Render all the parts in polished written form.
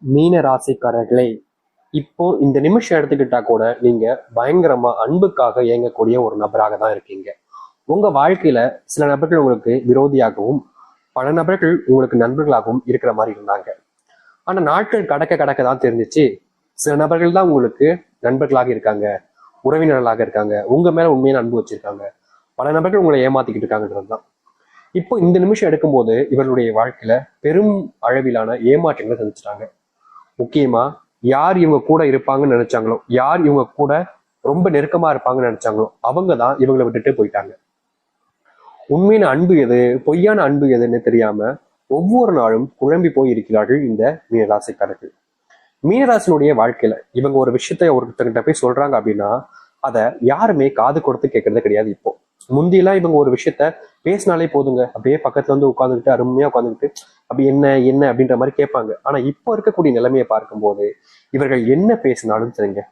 மீன ராசிக்காரர்களே, இப்போ இந்த நிமிஷம் எடுத்துக்கிட்டா கூட நீங்க பயங்கரமா அன்புக்காக இயங்கக்கூடிய ஒரு நபராக தான் இருக்கீங்க. உங்க வாழ்க்கையில சில நபர்கள் உங்களுக்கு விரோதியாகவும் பல நபர்கள் உங்களுக்கு நண்பர்களாகவும் இருக்கிற மாதிரி இருந்தாங்க. ஆனா நாட்கள் கடக்க கடக்க தான் தெரிஞ்சிச்சு, சில நபர்கள் தான் உங்களுக்கு நண்பர்களாக இருக்காங்க, உறவினர்களாக இருக்காங்க, உங்க மேல உண்மையான அன்பு வச்சிருக்காங்க. பல நபர்கள் உங்களை ஏமாத்திக்கிட்டு இருக்காங்கன்றதுதான். இப்போ இந்த நிமிஷம் எடுக்கும்போது இவர்களுடைய வாழ்க்கையில பெரும் அளவிலான ஏமாற்றங்களை சந்திச்சிட்டாங்க. முக்கியமா யார் இவங்க கூட இருப்பாங்கன்னு நினைச்சாங்களோ, யார் இவங்க கூட ரொம்ப நெருக்கமா இருப்பாங்கன்னு நினைச்சாங்களோ, அவங்க தான் இவங்களை விட்டுட்டு போயிட்டாங்க. உண்மையான அன்பு எது, பொய்யான அன்பு எதுன்னு தெரியாம ஒவ்வொரு நாளும் குழம்பி போய் இருக்கிறார்கள் இந்த மீனராசிக்காரர்கள். மீனராசினுடைய வாழ்க்கையில இவங்க ஒரு விஷயத்த ஒருத்தர்கிட்ட போய் சொல்றாங்க அப்படின்னா அதை யாருமே காது கொடுத்து கேட்கறது கிடையாது. இப்போ முந்தியெல்லாம் இவங்க ஒரு விஷயத்த பேசினாலே போதுங்க, அப்படியே பக்கத்துல வந்து உட்காந்துக்கிட்டு அருமையா உட்காந்துக்கிட்டு அப்படி என்ன என்ன அப்படின்ற மாதிரி கேட்பாங்க. ஆனா இப்போ இருக்கக்கூடிய நிலைமையை பார்க்கும்போது இவர்கள் என்ன பேசினாலும் சரிங்க,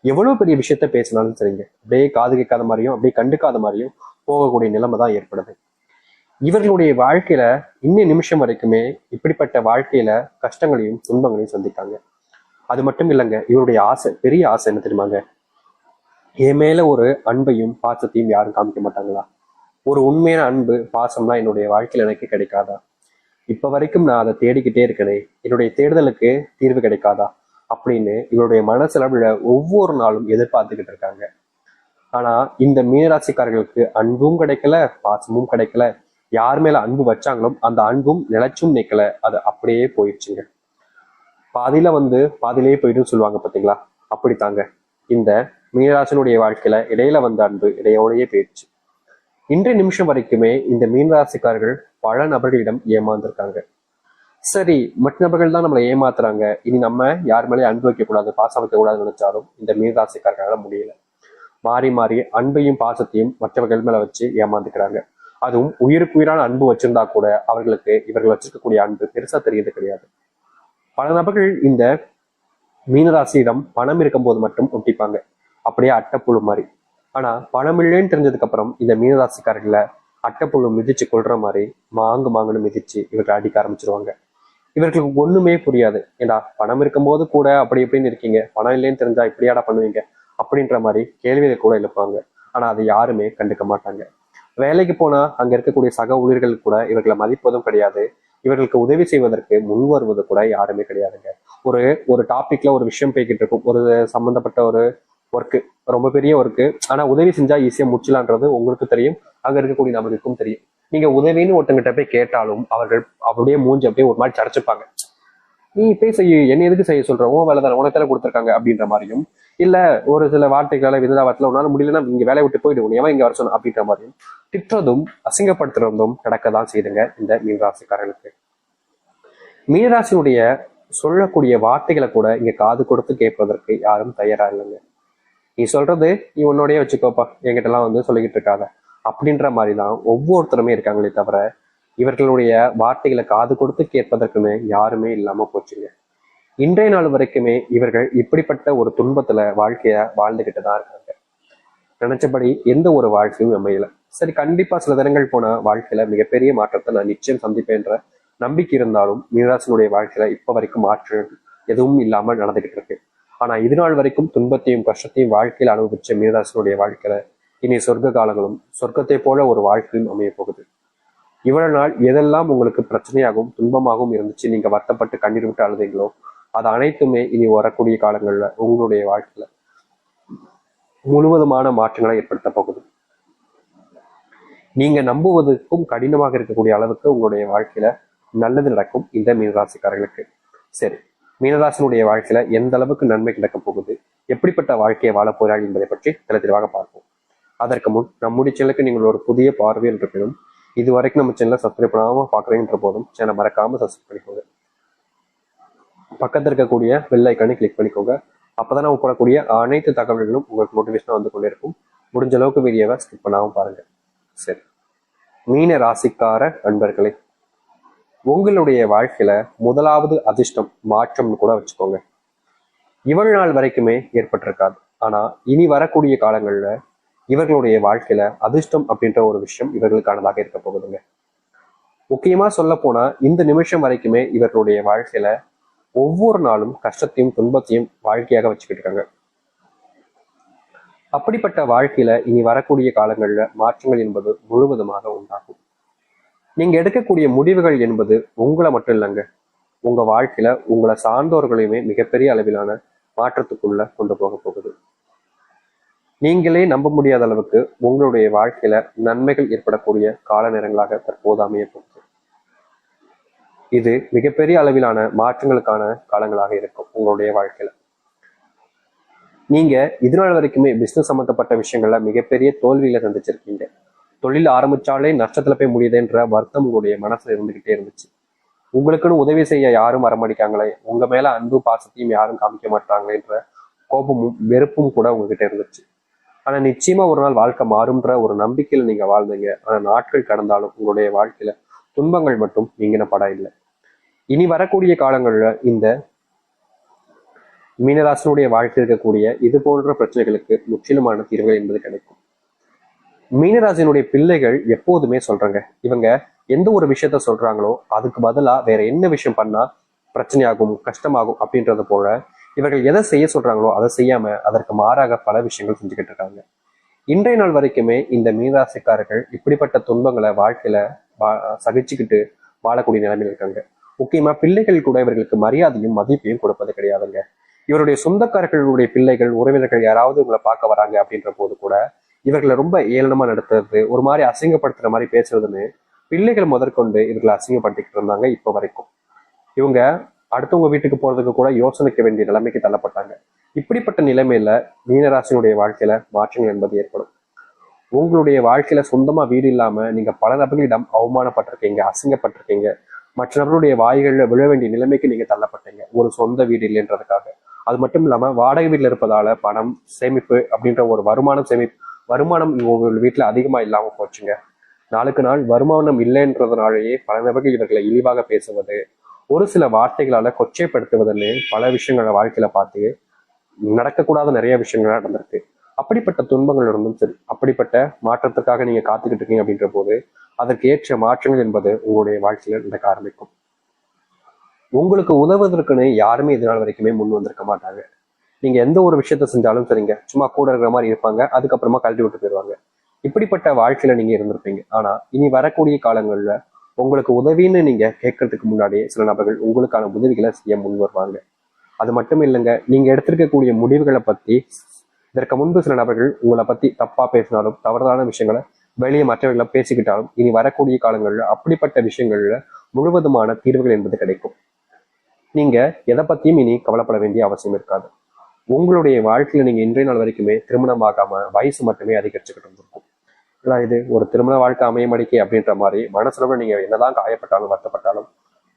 எவ்வளவு பெரிய விஷயத்த பேசினாலும் சரிங்க, அப்படியே காது கேட்காத மாதிரியும் அப்படியே கண்டுக்காத மாதிரியும் போகக்கூடிய நிலைமை தான் ஏற்படுது. இவர்களுடைய வாழ்க்கையில இன்னும் நிமிஷம் வரைக்குமே இப்படிப்பட்ட வாழ்க்கையில கஷ்டங்களையும் துன்பங்களையும் சந்திக்காங்க. அது மட்டும் இல்லைங்க, இவருடைய ஆசை, பெரிய ஆசை என்ன தெரியுமாங்க, என் மேல ஒரு அன்பையும் பாசத்தையும் யாரும் காமிக்க மாட்டாங்களா? ஒரு உண்மையான அன்பு பாசம்லாம் என்னுடைய வாழ்க்கையில எனக்கு கிடைக்காதா? இப்ப வரைக்கும் நான் அதை தேடிக்கிட்டே இருக்கனே, என்னுடைய தேடுதலுக்கு தீர்வு கிடைக்காதா அப்படின்னு இவருடைய மனசளவுல ஒவ்வொரு நாளும் எதிர்பார்த்துக்கிட்டு இருக்காங்க. ஆனா இந்த மீனராசிக்காரர்களுக்கு அன்பும் கிடைக்கல, பாசமும் கிடைக்கல. யார் மேல அன்பு வச்சாங்களோ அந்த அன்பும் நிலைச்சும் நிக்கல, அது அப்படியே போயிடுச்சுங்க. பாதியில வந்து பாதியிலேயே போயிடும் சொல்லுவாங்க பாத்தீங்களா, அப்படித்தாங்க இந்த மீனராசினுடைய வாழ்க்கையில இடையில வந்த அன்பு இடையோடையே போயிடுச்சு. இன்றைய நிமிஷம் வரைக்குமே இந்த மீனராசிக்காரர்கள் பல நபர்களிடம் ஏமாந்துருக்காங்க. சரி, மற்ற நபர்கள் தான் நம்மளை ஏமாத்துறாங்க, இனி நம்ம யார் மேலே அன்பு வைக்கக்கூடாது, பாசம் வைக்கக்கூடாதுன்னு நினைச்சாலும் இந்த மீனராசிக்காரர்களால முடியல. மாறி மாறி அன்பையும் பாசத்தையும் மற்றவர்கள் மேல வச்சு ஏமாந்துக்கிறாங்க. அதுவும் உயிருக்கு உயிரான அன்பு வச்சிருந்தா கூட அவர்களுக்கு இவர்கள் வச்சிருக்கக்கூடிய அன்பு பெருசா தெரியறது கிடையாது. பல நபர்கள் இந்த மீனராசியிடம் பணம் இருக்கும்போது மட்டும் ஒட்டிப்பாங்க, அப்படியே அட்டைப்புழு மாதிரி. ஆனா பணம் இல்லைன்னு தெரிஞ்சதுக்கு அப்புறம் இந்த மீனராசிக்காரர்களை அட்டைப்புழு மிதிச்சு கொள்ற மாதிரி மாங்கு மாங்குன்னு மிதிச்சு இவர்கள் அடிக்க ஆரம்பிச்சிருவாங்க. இவர்களுக்கு ஒண்ணுமே புரியாது. ஏண்டா பணம் இருக்கும்போது கூட அப்படி இப்படின்னு இருக்கீங்க, பணம் இல்லைன்னு தெரிஞ்சா இப்படியாடா பண்ணுவீங்க அப்படின்ற மாதிரி கேள்வியை கூட எழுப்பாங்க. ஆனா அதை யாருமே கண்டுக்க மாட்டாங்க. வேலைக்கு போனா அங்க இருக்கக்கூடிய சக ஊழியர்கள் கூட இவர்களை மதிப்பதும் கிடையாது. இவர்களுக்கு உதவி செய்வதற்கு முன் வருவது கூட யாருமே கிடையாதுங்க. ஒரு ஒரு டாபிக்ல ஒரு விஷயம் போய்கிட்டு இருக்கும், ஒரு சம்பந்தப்பட்ட ஒரு ஒர்க்கு, ரொம்ப பெரிய ஒர்க்கு, ஆனா உதவி செஞ்சா ஈஸியா முடிச்சலான்றது உங்களுக்கு தெரியும், அங்க இருக்கக்கூடிய நபருக்கும் தெரியும். நீங்க உதவின்னு ஒருத்தங்கிட்ட போய் கேட்டாலும் அவர்கள் அப்படியே மூஞ்சி அப்படியே ஒரு மாதிரி சடைச்சுப்பாங்க. நீ போய் செய்ய, என்ன எதுக்கு செய்ய சொல்ற, உன் வேலை தானே, உனக்கு கொடுத்துருக்காங்க அப்படின்ற மாதிரியும், இல்ல ஒரு சில வார்த்தைகளை விததாவத்துல உன்னால முடியலன்னா இங்க வேலையை விட்டு போயிடு, எவன் இங்க வர சொன்ன அப்படின்ற மாதிரியும் திட்டுறதும் அசிங்கப்படுத்துறதும் நடக்கதான் செய்துங்க இந்த மீனராசிக்காரர்களுக்கு. மீனராசியுடைய சொல்லக்கூடிய வார்த்தைகளை கூட இங்க காது கொடுத்து கேட்பதற்கு யாரும் தயாரா இல்லைங்க. நீ சொல்றது நீ உன்னோடய வச்சுக்கோப்பா, என்கிட்ட எல்லாம் வந்து சொல்லிக்கிட்டு இருக்காத அப்படின்ற மாதிரிதான் ஒவ்வொருத்தருமே இருக்காங்களே தவிர இவர்களுடைய வார்த்தைகளை காது கொடுத்து கேட்பதற்குமே யாருமே இல்லாம போச்சுங்க. இன்றைய நாள் வரைக்குமே இவர்கள் இப்படிப்பட்ட ஒரு துன்பத்துல வாழ்க்கைய வாழ்ந்துகிட்டு தான் இருக்காங்க. நினைச்சபடி எந்த ஒரு வாழ்க்கையும் அமையல. சரி, கண்டிப்பா சில தினங்கள் போன வாழ்க்கையில மிகப்பெரிய மாற்றத்தை நான் நிச்சயம் சந்திப்பேன்ற நம்பிக்கை இருந்தாலும் மீனராசினுடைய வாழ்க்கையில இப்ப வரைக்கும் மாற்றம் எதுவும் இல்லாம நடந்துகிட்டு இருக்கு. ஆனா இது நாள் வரைக்கும் துன்பத்தையும் கஷ்டத்தையும் வாழ்க்கையில அனுபவிச்ச மீனராசினுடைய வாழ்க்கையில இனி சொர்க்க காலங்களும் சொர்க்கத்தை போல ஒரு வாழ்க்கையும் அமைய போகுது. இவ்வளவு நாள் எதெல்லாம் உங்களுக்கு பிரச்சனையாகவும் துன்பமாகவும் இருந்துச்சு, நீங்க வருத்தப்பட்டு கண்ணீர் விட்டு அழுதீங்களோ அது அனைத்துமே இனி வரக்கூடிய காலங்கள்ல உங்களுடைய வாழ்க்கையில முழுவதுமான மாற்றங்களை ஏற்படுத்த போகுது. நீங்க நம்புவதற்கும் கடினமாக இருக்கக்கூடிய அளவுக்கு உங்களுடைய வாழ்க்கையில நல்லது நடக்கும் இந்த மீனராசிக்காரர்களுக்கு. சரி, மீனராசினுடைய வாழ்க்கையில எந்த அளவுக்கு நன்மை கிடைக்க போகுது, எப்படிப்பட்ட வாழ்க்கையை வாழ போறாங்க என்பதை பற்றி தெளிவாக பார்ப்போம். அதற்கு முன் நம்முடைய சேனலுக்கு நீங்கள் ஒரு புதிய பார்வையில் இருக்கணும். இது வரைக்கும் நம்ம சேனலை சப்ஸ்கிரைப் பண்ணாம பாக்குறீங்கன்ற போதும் சேனல் மறக்காம சப்ஸ்கிரைப் பண்ணிக்கோங்க. பக்கத்தில் இருக்கக்கூடிய பெல் ஐக்கானை கிளிக் பண்ணிக்கோங்க. அப்பதான் நம்ம போடக்கூடிய அனைத்து தகவல்களும் உங்களுக்கு நோட்டிபிகேஷனா வந்து கொண்டே இருக்கும். முடிஞ்ச அளவுக்கு வீடியோவை ஸ்கிப் பண்ணாம பாருங்க. சரி, மீன ராசிக்கார நண்பர்களே, உங்களுடைய வாழ்க்கையில முதலாவது அதிர்ஷ்டம் மாற்றம்னு கூட வச்சுக்கோங்க. இவ்வளவு நாள் வரைக்குமே ஏற்பட்டிருக்காது. ஆனா இனி வரக்கூடிய காலங்கள்ல இவர்களுடைய வாழ்க்கையில அதிர்ஷ்டம் அப்படின்ற ஒரு விஷயம் இவர்களுக்கானதாக இருக்க போகுதுங்க. முக்கியமா சொல்ல போனா இந்த நிமிஷம் வரைக்குமே இவர்களுடைய வாழ்க்கையில ஒவ்வொரு நாளும் கஷ்டத்தையும் துன்பத்தையும் வாழ்க்கையாக வச்சுக்கிட்டு இருக்காங்க. அப்படிப்பட்ட வாழ்க்கையில இனி வரக்கூடிய காலங்கள்ல மாற்றங்கள் என்பது முழுவதுமாக உண்டாகும். நீங்க எடுக்கக்கூடிய முடிவுகள் என்பது உங்களை மட்டும் இல்லைங்க, உங்க வாழ்க்கையில உங்களை சார்ந்தவர்களையுமே மிகப்பெரிய அளவிலான மாற்றத்துக்குள்ள கொண்டு போக போகுது. நீங்களே நம்ப முடியாத அளவுக்கு உங்களுடைய வாழ்க்கையில நன்மைகள் ஏற்படக்கூடிய கால நேரங்களாக தற்போது அமைய போகுது. இது மிகப்பெரிய அளவிலான மாற்றங்களுக்கான காலங்களாக இருக்கும் உங்களுடைய வாழ்க்கையில. நீங்க இதனால வரைக்குமே பிசினஸ் சம்பந்தப்பட்ட விஷயங்கள்ல மிகப்பெரிய தோல்வியில சந்திச்சிருக்கீங்க. தொழில் ஆரம்பிச்சாலே நஷ்டத்துல போய் முடியுதுன்ற வருத்தம் உங்களுடைய மனசுல இருந்துகிட்டே இருந்துச்சு. உங்களுக்குன்னு உதவி செய்ய யாரும் வரமாட்டாங்களே, உங்க மேல அன்பு பாசத்தையும் யாரும் காமிக்க மாட்டாங்களேன்ற கோபமும் வெறுப்பும் கூட உங்ககிட்ட இருந்துச்சு. ஆனா நிச்சயமா ஒரு நாள் வாழ்க்கை மாறும்ன்ற ஒரு நம்பிக்கையில நீங்க வாழ்ந்தீங்க. ஆனா நாட்கள் கடந்தாலும் உங்களுடைய வாழ்க்கையில துன்பங்கள் மட்டும் நீங்கின படம் இல்லை. இனி வரக்கூடிய காலங்கள்ல இந்த மீனராசினுடைய வாழ்க்கை இருக்கக்கூடிய இது போன்ற பிரச்சனைகளுக்கு முற்றிலுமான தீர்வுகள் என்பது கிடைக்கும். மீனராசினுடைய பிள்ளைகள் எப்போதுமே சொல்றாங்க, இவங்க எந்த ஒரு விஷயத்த சொல்றாங்களோ அதுக்கு பதிலா வேற என்ன விஷயம் பண்ணா பிரச்சனையாகும் கஷ்டமாகும் அப்படின்றது போல இவர்கள் எதை செய்ய சொல்றாங்களோ அதை செய்யாம அதற்கு மாறாக பல விஷயங்கள் செஞ்சுக்கிட்டு இருக்காங்க. இன்றைய நாள் வரைக்குமே இந்த மீனராசிக்காரர்கள் இப்படிப்பட்ட துன்பங்களை வாழ்க்கையில சகிச்சுக்கிட்டு வாழக்கூடிய நிலைமையில் இருக்காங்க. முக்கியமா பிள்ளைகள் கூட இவர்களுக்கு மரியாதையும் மதிப்பையும் கொடுப்பது கிடையாதுங்க. இவருடைய சொந்தக்காரர்களுடைய பிள்ளைகள் உறவினர்கள் யாராவது உங்களை பார்க்க வராங்க அப்படின்ற போது கூட இவர்களை ரொம்ப ஏளனமா நடத்துறது, ஒரு மாதிரி அசிங்கப்படுத்துற மாதிரி பேசுறதுன்னு பிள்ளைகள் முதற்கொண்டு இவர்களை அசிங்கப்படுத்திக்கிட்டு இருந்தாங்க. இப்போ வரைக்கும் இவங்க அடுத்தவங்க வீட்டுக்கு போறதுக்கு கூட யோசனைக்க வேண்டிய நிலைமைக்கு தள்ளப்பட்டாங்க. இப்படிப்பட்ட நிலைமையில மீனராசினுடைய வாழ்க்கையில மாற்றங்கள் என்பது ஏற்படும். உங்களுடைய வாழ்க்கையில சொந்தமா வீடு இல்லாம நீங்க பல நபர்களிடம் அவமானப்பட்டிருக்கீங்க, அசிங்கப்பட்டிருக்கீங்க, மற்ற நபருடைய வாய்கள்ல விழ வேண்டிய நிலைமைக்கு நீங்க தள்ளப்பட்டீங்க ஒரு சொந்த வீடு இல்லைன்றதுக்காக. அது மட்டும் இல்லாம வாடகை வீட்டுல இருப்பதால பணம் சேமிப்பு அப்படின்ற ஒரு வருமானம் உங்க வீட்டுல அதிகமா இல்லாம போச்சுங்க. நாளுக்கு நாள் வருமானம் இல்லைன்றதுனாலேயே பல நபர்கள் இவர்களை இழிவாக பேசுவது, ஒரு சில வார்த்தைகளால கொச்சைப்படுத்துவதுன்னு பல விஷயங்களை வாழ்க்கையில பார்த்து நடக்கக்கூடாத நிறைய விஷயங்கள் நடந்திருக்கு. அப்படிப்பட்ட துன்பங்கள் இருந்தும் சரி, அப்படிப்பட்ட மாற்றத்துக்காக நீங்க காத்துக்கிட்டு இருக்கீங்க அப்படின்ற போது அதற்கு ஏற்ற மாற்றங்கள் என்பது உங்களுடைய வாழ்க்கையில நடக்க ஆரம்பிக்கும். உங்களுக்கு உதவுவதற்குன்னு யாருமே இதனால் வரைக்குமே முன் வந்திருக்க மாட்டாங்க. நீங்க எந்த ஒரு விஷயத்த செஞ்சாலும் சரிங்க, சும்மா கூட இருக்கிற மாதிரி இருப்பாங்க, அதுக்கப்புறமா கழட்டி விட்டு போயிடுவாங்க. இப்படிப்பட்ட வாழ்க்கையில நீங்க இருந்திருப்பீங்க. ஆனா இனி வரக்கூடிய காலங்கள்ல உங்களுக்கு உதவின்னு நீங்க கேட்கறதுக்கு முன்னாடியே சில நபர்கள் உங்களுக்கான உதவிகளை செய்ய முன் வருவாங்க. அது மட்டும் இல்லைங்க, நீங்க எடுத்திருக்கக்கூடிய முடிவுகளை பத்தி இதற்கு முன்பு சில நபர்கள் உங்களை பத்தி தப்பா பேசினாலும் தவறான விஷயங்களை வெளியே மற்றவர்களை பேசிக்கிட்டாலும் இனி வரக்கூடிய காலங்கள்ல அப்படிப்பட்ட விஷயங்கள்ல முழுவதுமான தீர்வுகள் என்பது கிடைக்கும். நீங்க எதை பத்தியும் இனி கவலைப்பட வேண்டிய அவசியம் இருக்காது. உங்களுடைய வாழ்க்கையில நீங்க இன்றைய நாள் வரைக்குமே திருமணம் ஆகாம வயசு மட்டுமே அதிகரிச்சுக்கிட்டு இருந்திருக்கும். இல்லை இது ஒரு திருமண வாழ்க்கை அமையமடிக்கை அப்படின்ற மாதிரி மனசுல நீங்க என்னதான் காயப்பட்டாலும் வருத்தப்பட்டாலும்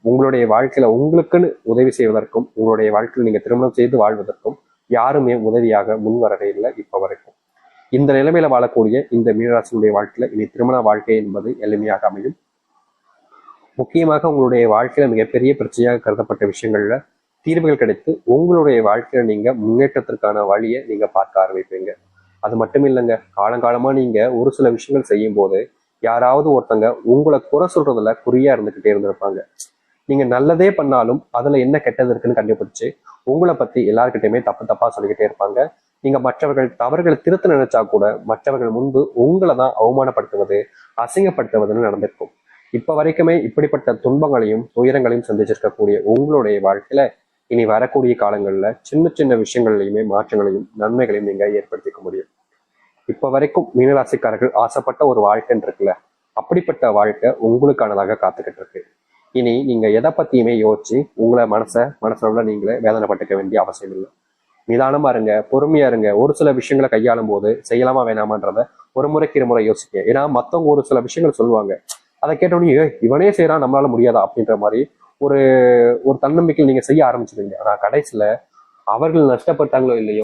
உங்களுடைய வாழ்க்கையில உங்களுக்குன்னு உதவி செய்வதற்கும் உங்களுடைய வாழ்க்கையில் நீங்க திருமணம் செய்து வாழ்வதற்கும் யாருமே உதவியாக முன் வரவே இல்லை இப்ப வரைக்கும். இந்த நிலைமையில வாழக்கூடிய இந்த மீனராசினுடைய வாழ்க்கையில இனி திருமண வாழ்க்கை என்பது எளிமையாக அமையும். முக்கியமாக உங்களுடைய வாழ்க்கையில மிகப்பெரிய பிரச்சனையாக கருதப்பட்ட விஷயங்கள்ல தீர்வுகள் கிடைத்து உங்களுடைய வாழ்க்கையில நீங்க முன்னேற்றத்திற்கான வழியை நீங்க பார்க்க ஆரம்பிப்பீங்க. அது மட்டும் இல்லைங்க, காலங்காலமா நீங்க ஒரு சில விஷயங்கள் செய்யும் போது யாராவது ஒருத்தங்க உங்களை குறை சொல்றதுல குறியா இருந்துகிட்டே இருந்திருப்பாங்க. நீங்க நல்லதே பண்ணாலும் அதுல என்ன கெட்டது இருக்குன்னு கண்டுபிடிச்சு உங்களை பத்தி எல்லாருக்கிட்டையுமே தப்பா சொல்லிக்கிட்டே இருப்பாங்க. நீங்க மற்றவர்கள் தவறுகளை திருத்த நினைச்சா கூட மற்றவர்கள் முன்பு உங்களை தான் அவமானப்படுத்துவது அசிங்கப்படுத்துவதுன்னு நடந்திருக்கும். இப்ப வரைக்குமே இப்படிப்பட்ட துன்பங்களையும் துயரங்களையும் சந்திச்சிருக்கக்கூடிய உங்களுடைய வாழ்க்கையில இனி வரக்கூடிய காலங்கள்ல சின்ன சின்ன விஷயங்கள்லையுமே மாற்றங்களையும் நன்மைகளையும் நீங்க ஏற்படுத்திக்க முடியும். இப்ப வரைக்கும் மீனராசிக்காரர்கள் ஆசைப்பட்ட ஒரு வாழ்க்கைன்னு இருக்குல்ல, அப்படிப்பட்ட வாழ்க்கை உங்களுக்கானதாக காத்துக்கிட்டு இருக்கு. இனி நீங்க எதை பத்தியுமே யோசிச்சு உங்களை மனசுல நீங்களே வேதனைப்பட்டுக்க வேண்டிய அவசியம் இல்லை. நிதானமா இருங்க, பொறுமையா இருங்க. ஒரு சில விஷயங்களை கையாளும் போது செய்யலாமா வேணாமான்றத ஒரு முறைக்கு இருமுறை யோசிக்க. ஏன்னா மத்தவங்க ஒரு சில விஷயங்கள் சொல்லுவாங்க, அதை கேட்டோடனே இவனே செய்யறான் நம்மளால முடியாதா அப்படின்ற மாதிரி ஒரு ஒரு தன்னம்பிக்கையில் நீங்க செய்ய ஆரம்பிச்சிருவீங்க. ஆனா கடைசியில அவர்கள் நஷ்டப்பட்டாங்களோ இல்லையோ